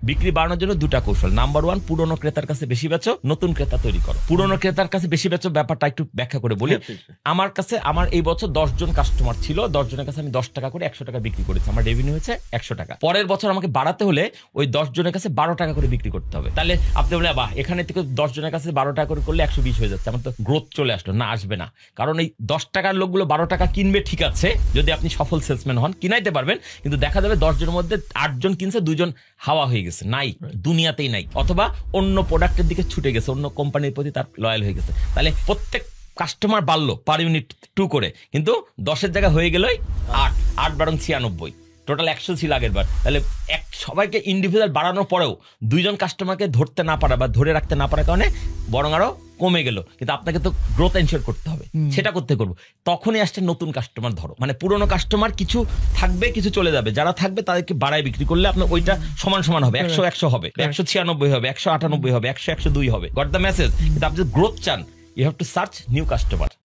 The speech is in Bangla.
বিক্রি বাড়ানোর জন্য দুটা কৌশল। নাম্বার 1, পুরনো ক্রেতার কাছে বেশি বেচো, নতুন ক্রেতা তৈরি করো। পুরনো ক্রেতার কাছে বেশি বেচো ব্যাপারটা একটু ব্যাখ্যা করে বলি। আমার কাছে আমার এই বছর 10 জন কাস্টমার ছিল, 10 জনের কাছে আমি 10 টাকা করে 100 টাকা বিক্রি করেছি, আমার রেভিনিউ হয়েছে 100 টাকা। পরের বছর আমাকে বাড়াতে হলে ওই 10 জনের কাছে 12 টাকা করে বিক্রি করতে হবে। তাহলে আপনি বলে বাহ, এখানে থেকে 10 জনের কাছে 12 টাকা করে করলে 120 হয়ে যাচ্ছে, আমার তো গ্রোথ চলে আসলো না। আসবে না, কারণ এই 10 টাকার লোকগুলো 12 টাকা কিনবে, ঠিক আছে, যদি আপনি সফল সেলসম্যান হন কিনাইতে পারবেন, কিন্তু দেখা যাবে 10 জনের মধ্যে 8 জন কিনছে, 2 জন হাওয়া হয়ে গেছে, নাই, দুনিয়াতেই নাই, অথবা অন্য প্রোডাক্টের দিকে ছুটে গেছে, অন্য কোম্পানির প্রতি তার লয়াল হয়ে গেছে। তাহলে প্রত্যেক কাস্টমার বাড়লো পার ইউনিট 2 করে, কিন্তু 10-এর জায়গা হয়ে গেলই 8 বরং 96, টোটাল 100 ছিল আগের বার। তাহলে সবাইকে ইন্ডিভিজুয়াল বাড়ানোর পরেও 2 জন কাস্টমারকে ধরতে না পারা বা ধরে রাখতে না পারার কারণে বরং আরো কমে গেল। কিন্তু আপনাকে তো গ্রোথ এনশিওর করতে হবে, সেটা করতে করবো। তখনই আসছে নতুন কাস্টমার ধরো, মানে পুরোনো কাস্টমার কিছু থাকবে, কিছু চলে যাবে, যারা থাকবে তাদেরকে বাড়ায় বিক্রি করলে আপনার ওইটা সমান সমান হবে, 100 হবে, 196 হবে, 198 হবে, 100 102 হবে। Got the message? কিন্তু আপনি যদি গ্রোথ চান, you have to search new customer.